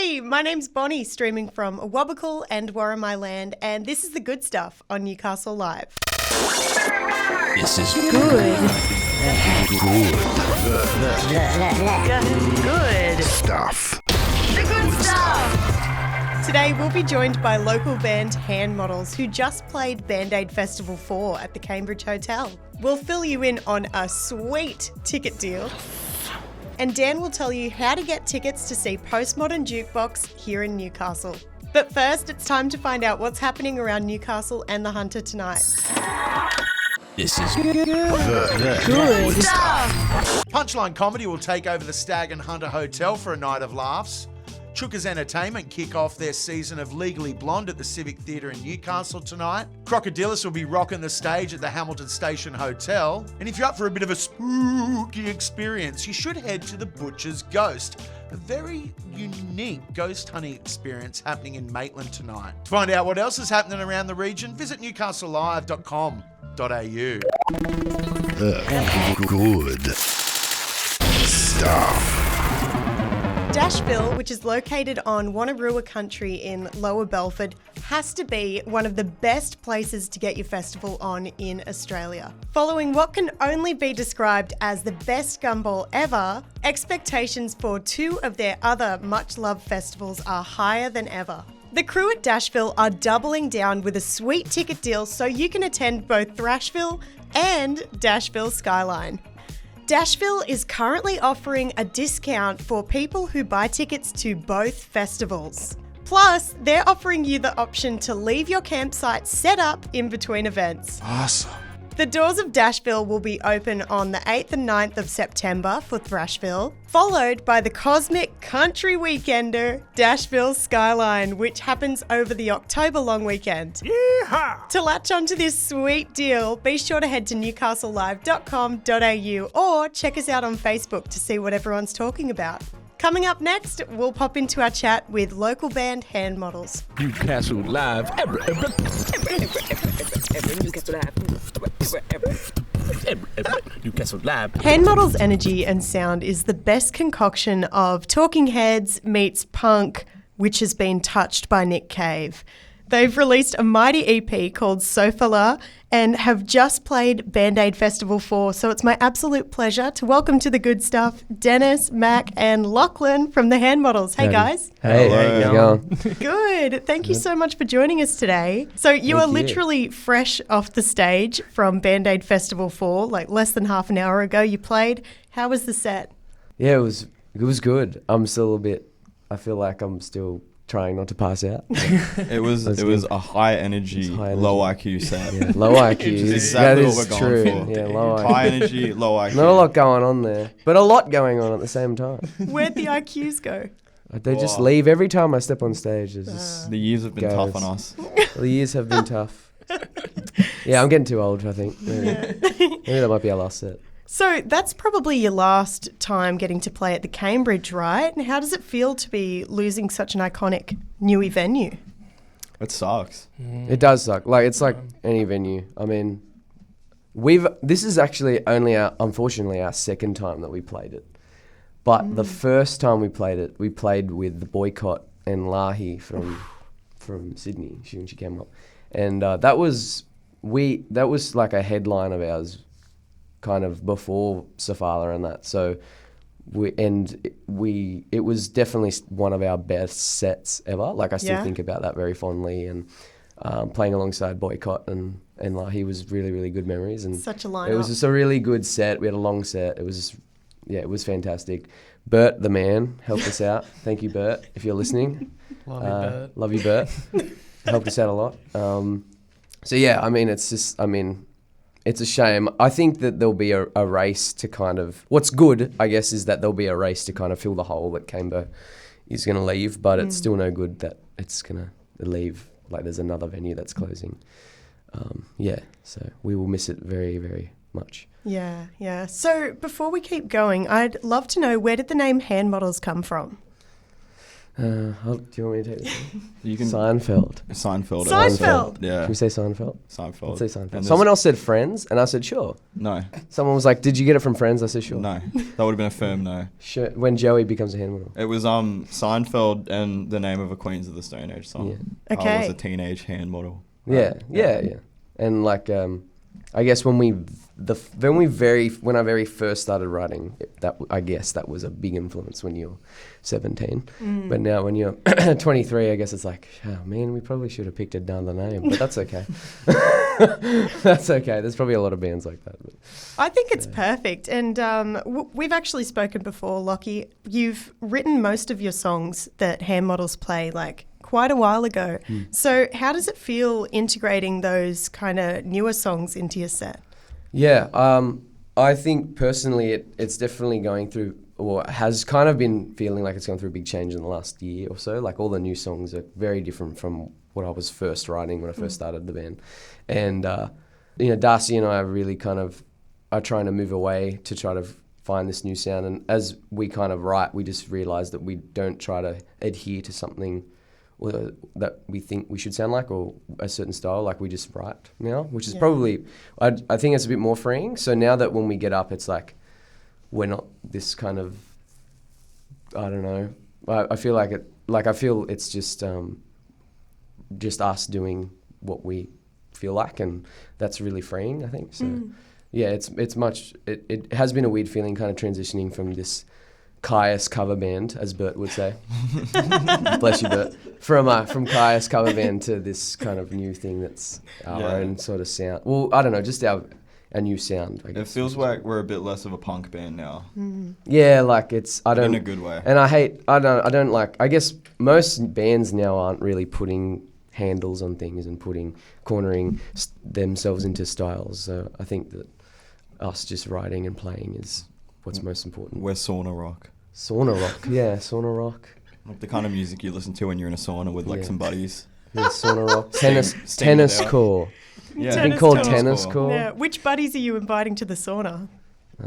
Hey, my name's Bonnie, streaming from Awabakal and Warramai Land, and this is the good stuff on Newcastle Live. This is Good. Good stuff. The good stuff. Today we'll be joined by local band Hand Models, who just played Band Aid Festival 4 at the Cambridge Hotel. We'll fill you in on a sweet ticket deal. And Dan will tell you how to get tickets to see Postmodern Jukebox here in Newcastle. But first, it's time to find out what's happening around Newcastle and the Hunter tonight. This is Good stuff. Punchline Comedy will take over the Stag and Hunter Hotel for a night of laughs. Chooka's Entertainment kick off their season of Legally Blonde at the Civic Theatre in Newcastle tonight. Crocodilus will be rocking the stage at the Hamilton Station Hotel. And if you're up for a bit of a spooky experience, you should head to the Butcher's Ghost, a very unique ghost hunting experience happening in Maitland tonight. To find out what else is happening around the region, visit newcastlelive.com.au. good stuff. Dashville, which is located on Wonnarua country in Lower Belford, has to be one of the best places to get your festival on in Australia. Following what can only be described as the best gumball ever, expectations for two of their other much-loved festivals are higher than ever. The crew at Dashville are doubling down with a sweet ticket deal so you can attend both Thrashville and Dashville Skyline. Dashville is currently offering a discount for people who buy tickets to both festivals. Plus, they're offering you the option to leave your campsite set up in between events. Awesome. The doors of Dashville will be open on the 8th and 9th of September for Thrashville, followed by the Cosmic Country Weekender, Dashville Skyline, which happens over the October long weekend. Yeehaw! To latch onto this sweet deal, be sure to head to newcastlelive.com.au or check us out on Facebook to see what everyone's talking about. Coming up next, we'll pop into our chat with local band Hand Models. Newcastle Live. Newcastle Live. Hand Models' energy and sound is the best concoction of Talking Heads meets punk, which has been touched by Nick Cave. They've released a mighty EP called Sofala and have just played Band Aid Festival 4, so it's my absolute pleasure to welcome to the good stuff Dennis, Mac and Lachlan from the Hand Models. Hey guys. Hey, how you going? Good. Thank you so much for joining us today. So you are literally fresh off the stage from Band Aid Festival 4, like less than half an hour ago you played. How was the set? Yeah, it was good. I'm still I feel like I'm still trying not to pass out. It was a high energy, low IQ set. Yeah, low IQ. Which is exactly that what is we're true. going for. Yeah, low IQ. High energy, low IQ. Not a lot going on there, but a lot going on at the same time. Where'd the IQs go? They just leave every time I step on stage. The years have been tough on us. The years have been tough. Yeah, I'm getting too old, I think. Maybe that might be our last set. So that's probably your last time getting to play at the Cambridge, right? And how does it feel to be losing such an iconic newie venue? It sucks. It does suck. Like, it's like any venue. I mean, this is actually only unfortunately our second time that we played it. But the first time we played it, we played with the Boycott and Lahi from Sydney when she came up. And that was like a headline of ours kind of before Sofala and that. So it was definitely one of our best sets ever. Like, I still think about that very fondly, and playing alongside Boycott and Lahi was really, really good memories. And such a lineup. It was just a really good set. We had a long set. It was it was fantastic. Bert, the man, helped us out. Thank you, Bert, if you're listening. Love you, Bert. Helped us out a lot. It's a shame. I think that there'll be a race to kind of... What's good, I guess, is that there'll be a race to kind of fill the hole that Cambo is going to leave, but it's still no good that it's going to leave. Like, there's another venue that's closing. So we will miss it very, very much. Yeah. So before we keep going, I'd love to know, where did the name Hand Models come from? Do you want me to take this? You can Seinfeld. Seinfeld. Yeah. Can we say Seinfeld? Seinfeld. Let's say Seinfeld. And Someone else said Friends, and I said sure. No. Someone was like, "Did you get it from Friends?" I said sure. No. That would have been a firm no. Sure. When Joey becomes a hand model. It was Seinfeld and the name of a Queens of the Stone Age song. Yeah. Okay. I was a teenage hand model. Yeah. And like, I guess when I very first started writing, I guess that was a big influence when you're 17. But now when you're 23, I guess it's like, oh man, we probably should have picked another name, but that's okay. That's okay. There's probably a lot of bands like that. But. I think it's perfect. And we've actually spoken before, Lockie. You've written most of your songs that hand models play like quite a while ago. So how does it feel integrating those kind of newer songs into your set? Yeah, I think personally it's definitely going through, or has kind of been feeling like it's gone through a big change in the last year or so. Like all the new songs are very different from what I was first writing when I first started the band. And, Darcy and I are really are trying to move away to try to find this new sound. And as we kind of write, we just realise that we don't try to adhere to something that we think we should sound like or a certain style, like we just write now, which is probably, I think it's a bit more freeing. So now that when we get up, it's like, we're not this kind of, I don't know, I feel it's just us doing what we feel like, and that's really freeing, I think. So yeah, it has been a weird feeling kind of transitioning from this Kyuss cover band, as Bert would say. Bless you, Bert. From Kyuss cover band to this kind of new thing that's our own sort of sound. Well, I don't know, just our new sound, I guess. It feels like we're a bit less of a punk band now. Yeah, like it's, I don't... In a good way. And I don't like, I guess most bands now aren't really putting handles on things and cornering themselves into styles. So I think that us just writing and playing is what's most important. We're sauna rock. Sauna rock, yeah, sauna rock. Like the kind of music you listen to when you're in a sauna with like some buddies. Yeah, sauna rock. Tennis core. Yeah. It's been called tennis core. Yeah. Which buddies are you inviting to the sauna?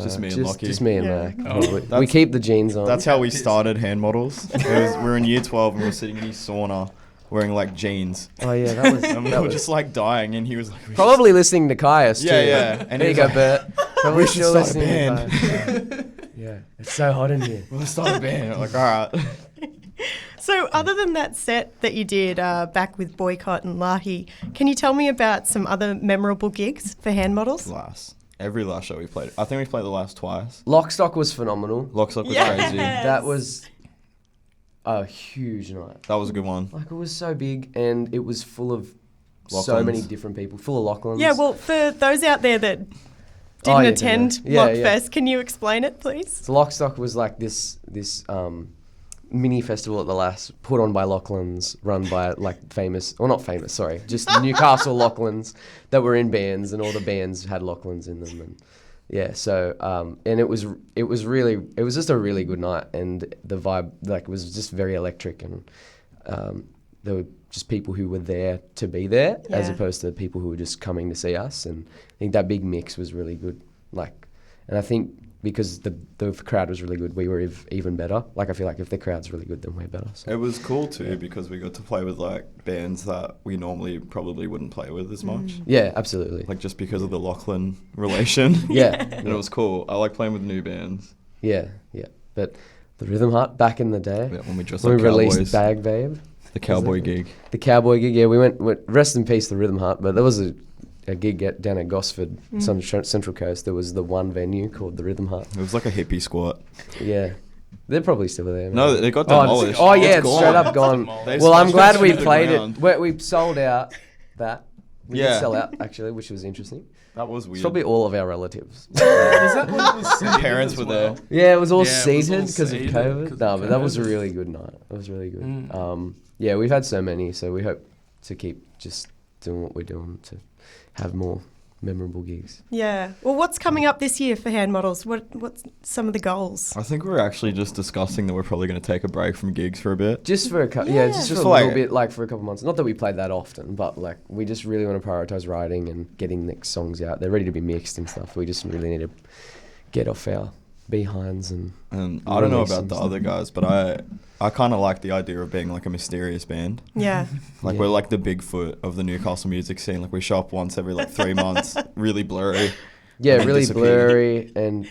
Just me and Lockie. Just me and Yeah. Mac. We keep the jeans on. That's how we started hand models. We were in year 12 and we were sitting in his sauna wearing like jeans. Oh yeah, that was. And we were just like dying, and he was like, probably listening to Kyuss too. Yeah. And there you go, Bert. Probably we should still start a listening band. to Kyuss. Yeah, it's so hot in here. We'll start a band. I'm like, all right. So other than that set that you did back with Boycott and Lahi, can you tell me about some other memorable gigs for hand models? Every last show we played. I think we played the last twice. Lockstock was phenomenal. Lockstock was Yes. crazy. That was a huge night. That was a good one. Like, it was so big, and it was full of so Lachlan's. many different people, full of Lachlan's. Yeah, well, for those out there that didn't attend Lockfest, can you explain it, please? So Lockstock was like this mini festival at the last, put on by Lachlan's, run by like famous, or not famous, sorry, just Newcastle Lachlan's that were in bands, and all the bands had Lachlan's in them, and yeah, so and it was just a really good night, and the vibe like was just very electric, and there were just people who were there to be there, as opposed to people who were just coming to see us, and I think that big mix was really good, like, and I think because the crowd was really good, we were even better. Like, I feel like if the crowd's really good, then we're better. So. It was cool too because we got to play with like bands that we normally probably wouldn't play with as much. Yeah, absolutely. Like just because of the Lachlan relation. Yeah. And it was cool. I like playing with new bands. Yeah. But the Rhythm Hut back in the day, Yeah, when we dressed when like we cowboys. released Bag Babe. The cowboy gig. The cowboy gig, yeah. We went rest in peace, the Rhythm Hut, but there was a gig down at Gosford, some Central Coast. There was the one venue called the Rhythm Hut. It was like a hippie squat. Yeah. They're probably still there. No, they got demolished. Yeah, it's gone. straight up gone. They Well, I'm glad smashed we it into the played ground. it. We sold out that. We did Yeah. sell out, actually, which was interesting. That was It's weird. probably all of our relatives. Was that one that was seated Parents as were well? there. Yeah, it was all Yeah, it was seated all because of seated COVID. 'cause No, of but that was a COVID. really good night. It was really good. Yeah, we've had so many, so we hope to keep just doing what we're doing to have more memorable gigs. Yeah. Well, what's coming up this year for hand models? What's some of the goals? I think we're actually just discussing that we're probably going to take a break from gigs for a bit. Just for a couple, Yeah. just Just for a for little like- bit, like for a couple months. Not that we played that often, but like we just really want to prioritize writing and getting next songs out. They're ready to be mixed and stuff. We just really need to get off our behinds and I don't know release about and the stuff. other guys, but I kind of like the idea of being like a mysterious band. Yeah. Like Yeah. we're like the Bigfoot of the Newcastle music scene. Like we show up once every like 3 months, really blurry. Yeah, and then really disappear. blurry, and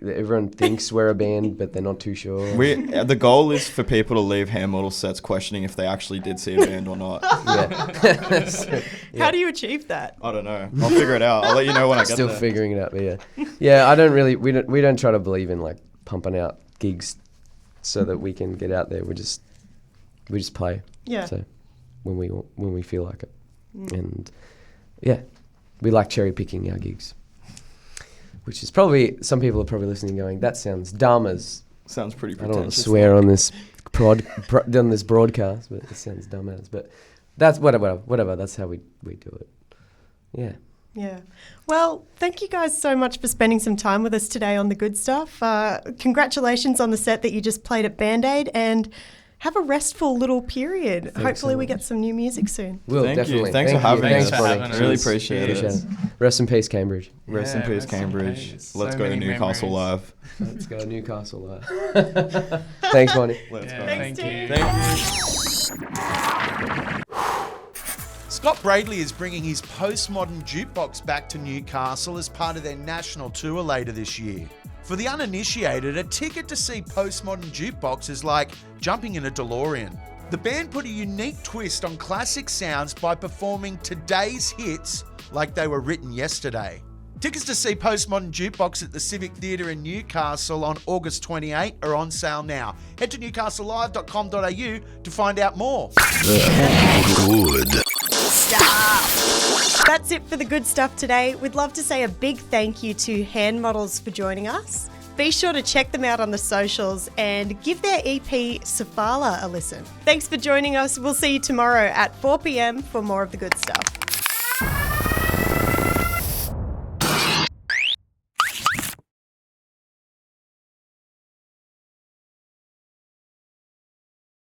everyone thinks we're a band, but they're not too sure. The goal is for people to leave hand model sets questioning if they actually did see a band or not. Yeah. So, How do you achieve that? I don't know. I'll figure it out. I'll let you know when I get still there. figuring it out, but yeah. I don't really. We don't try to believe in like pumping out gigs so that we can get out there. We just play. Yeah. So when we feel like it, and yeah, we like cherry picking our gigs, which is probably some people are probably listening going, that sounds dumb as. Sounds pretty I don't want to pretentious. swear on this on this broadcast, but it sounds dumb as. But that's whatever. That's how we do it. Yeah. Yeah. Well, thank you guys so much for spending some time with us today on The Good Stuff. Congratulations on the set that you just played at Band-Aid, and have a restful little period. Hopefully so we much. get some new music soon. Will, Thank you. definitely. Thanks for Thank you. having Thanks, us. Bonnie. Thanks for having us. Really Cheers. appreciate Cheers. it. Rest in peace, Cambridge. Rest in Yeah, peace, rest in Cambridge. peace. Let's So go to many Newcastle memories. live. Let's go Newcastle live. Thanks, Bonnie. Let's Yeah, go. Thanks, thank team. you. Scott Bradley is bringing his postmodern jukebox back to Newcastle as part of their national tour later this year. For the uninitiated, a ticket to see postmodern jukebox is like jumping in a DeLorean. The band put a unique twist on classic sounds by performing today's hits like they were written yesterday. Tickets to see Postmodern Jukebox at the Civic Theatre in Newcastle on August 28 are on sale now. Head to newcastlelive.com.au to find out more. Good. That's it for The Good Stuff today. We'd love to say a big thank you to Hand Models for joining us. Be sure to check them out on the socials and give their EP Safala a listen. Thanks for joining us. We'll see you tomorrow at 4 p.m. for more of The Good Stuff.